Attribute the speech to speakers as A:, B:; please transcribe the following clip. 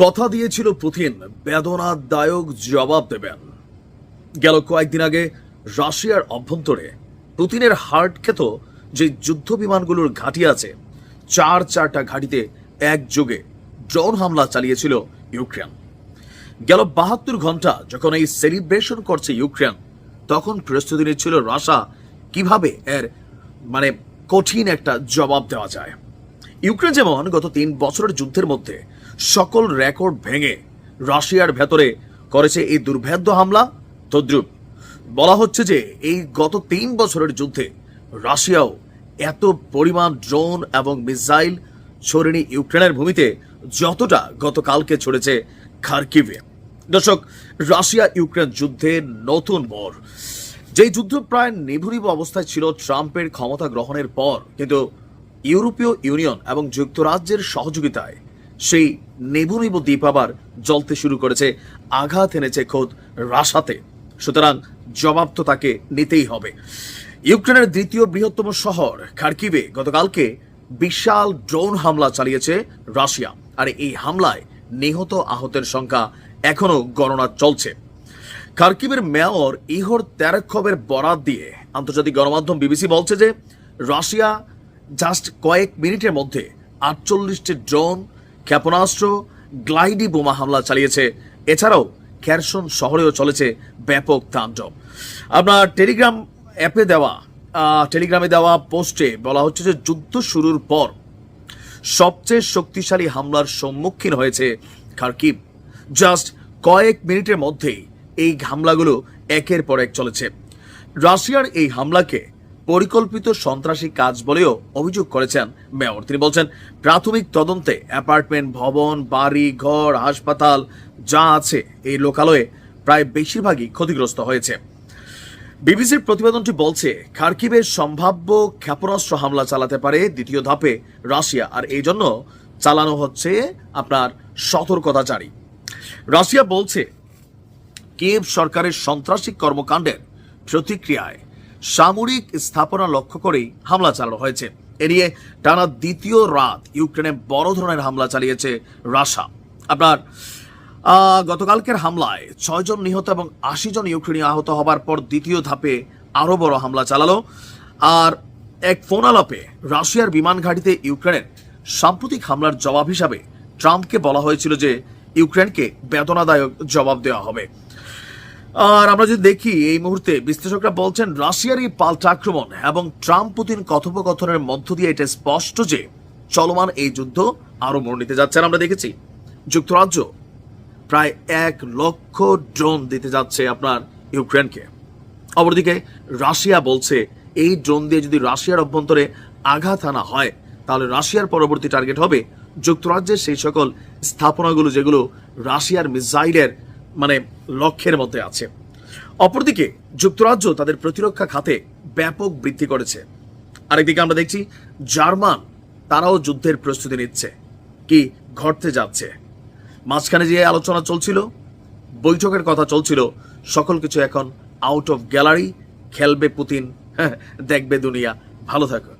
A: কথা দিয়েছিল পুতিন বেদনাদায়ক জবাব দেবেন। গেল কয়েকদিন আগে রাশিয়ার অভ্যন্তরে পুতিনের হার্ট খ্যাত যে যুদ্ধ বিমানগুলোর ঘাঁটি আছে, চারটা ঘাঁটিতে একযোগে ড্রোন হামলা চালিয়েছিল ইউক্রেন। গেল ৭২ ঘন্টা যখন এই সেলিব্রেশন করছে ইউক্রেন, তখন প্রস্তুতি নিচ্ছিল রাশিয়া কিভাবে এর কঠিন একটা জবাব দেওয়া যায়। ইউক্রেন যেমন গত ৩ বছরের যুদ্ধের মধ্যে সকল রেকর্ড ভেঙে রাশিয়ার ভেতরে করেছে এই দুর্ভেদ্য হামলা, তদ্রুপ বলা হচ্ছে যে এই গত ৩ বছরের যুদ্ধে রাশিয়াও এত পরিমাণ ড্রোন এবং মিসাইল ছড়েনি ইউক্রেনের ভূমিতে যতটা গতকালকে ছড়েছে খার্কিভে। দর্শক, রাশিয়া ইউক্রেন যুদ্ধে নতুন মোড়। যেই যুদ্ধ প্রায় নিভু অবস্থায় ছিল ট্রাম্পের ক্ষমতা গ্রহণের পর, কিন্তু ইউরোপীয় ইউনিয়ন এবং যুক্তরাজ্যের সহযোগিতায় সেই নিভু দ্বীপ আবার জ্বলতে শুরু করেছে, আঘাত এনেছে খোদ রাশাতে। সুতরাং জবাব তো তাকে নিতেই হবে। ইউক্রেনের দ্বিতীয় বৃহত্তম শহর খার্কিভে গতকালকে বিশাল ড্রোন হামলা চালিয়েছে রাশিয়া, আর এই হামলায় নিহত আহতের সংখ্যা এখনো গণনা চলছে। খার্কিভের মেয়র ইহোর তেরেখভের বরাত দিয়ে আন্তর্জাতিক গণমাধ্যম বিবিসি বলছে যে রাশিয়া জাস্ট কয়েক মিনিটের মধ্যে ৪৮টি ড্রোন, ক্ষেপণাস্ত্র, গ্লাইডি বোমা হামলা চালিয়েছে। এছাড়াও খেরসন শহরেও চলেছে ব্যাপক তাণ্ডব। আপনার টেলিগ্রামে দেওয়া পোস্টে বলা হচ্ছে যে যুদ্ধ শুরুর পর সবচেয়ে শক্তিশালী হামলার সম্মুখীন হয়েছে খার্কিভ। জাস্ট কয়েক মিনিটের মধ্যেই এই হামলাগুলো একের পর এক চলেছে। রাশিয়ার এই হামলাকে পরিকল্পিত সন্ত্রাসী কাজ বলেও অভিযোগ করেছেন মেয়র। তিনি বলছেন, প্রাথমিক তদন্তে অ্যাপার্টমেন্ট, ভবন, বাড়ি, ঘর, হাসপাতাল যা আছে এই লোকালয়ে প্রায় বেশিরভাগই ক্ষতিগ্রস্ত হয়েছে। বিবিসির প্রতিবেদনটি বলছে, খার্কিভের সম্ভাব্য ক্ষেপণাস্ত্র হামলা চালাতে পারে দ্বিতীয় ধাপে রাশিয়া, আর এই জন্য চালানো হচ্ছে আপনার সতর্কতা জারি। রাশিয়া বলছে কিয়েভ সরকারের সন্ত্রাসী কর্মকাণ্ডের প্রতিক্রিয়ায় সামরিক স্থাপনা লক্ষ্য করেই হামলা চালানো হয়েছে। এ নিয়ে টানা দ্বিতীয় রাত ইউক্রেনে বড় ধরনের হামলা চালিয়েছে রাশিয়া। আপনার গতকালকের হামলায় ৬ জন নিহত এবং ৮০ জন ইউক্রেনীয় আহত হবার পর দ্বিতীয় ধাপে আরও বড় হামলা চালালো। আর এক ফোন আলাপে রাশিয়ার বিমান ঘাঁটিতে ইউক্রেনের সাম্প্রতিক হামলার জবাব হিসাবে ট্রাম্পকে বলা হয়েছিল যে ইউক্রেনকে বেদনাদায়ক জবাব দেওয়া হবে। আর আমরা যদি দেখি, এই মুহূর্তে বিশ্লেষকরা বলছেন রাশিয়ার এই পাল্টা আক্রমণ এবং ট্রাম্প পুতিন কথোপকথনের মধ্য দিয়ে এটা স্পষ্ট যে চলমান এই যুদ্ধ আরো মোড় নিতে যাচ্ছে। আর আমরা দেখেছি যুক্তরাজ্য প্রায় ১ লক্ষ ড্রোন দিতে যাচ্ছে আপনার ইউক্রেনকে। অপরদিকে রাশিয়া বলছে এই ড্রোন দিয়ে যদি রাশিয়ার অভ্যন্তরে আঘাত আনা হয়, তাহলে রাশিয়ার পরবর্তী টার্গেট হবে যুক্তরাজ্যের সেই সকল স্থাপনাগুলো যেগুলো রাশিয়ার মিসাইলের লক্ষ্যের মধ্যে আছে। অপরদিকে যুক্তরাজ্য তাদের প্রতিরক্ষা খাতে ব্যাপক বৃদ্ধি করেছে। আরেকদিকে আমরা দেখছি জার্মান, তারাও যুদ্ধের প্রস্তুতি নিচ্ছে। কি ঘটতে যাচ্ছে? মাঝখানে যে আলোচনা চলছিল, বৈঠকের কথা চলছিল, সকল কিছু এখন আউট অফ গ্যালারি। খেলবে পুতিন, দেখবে দুনিয়া। ভালো থাকুন।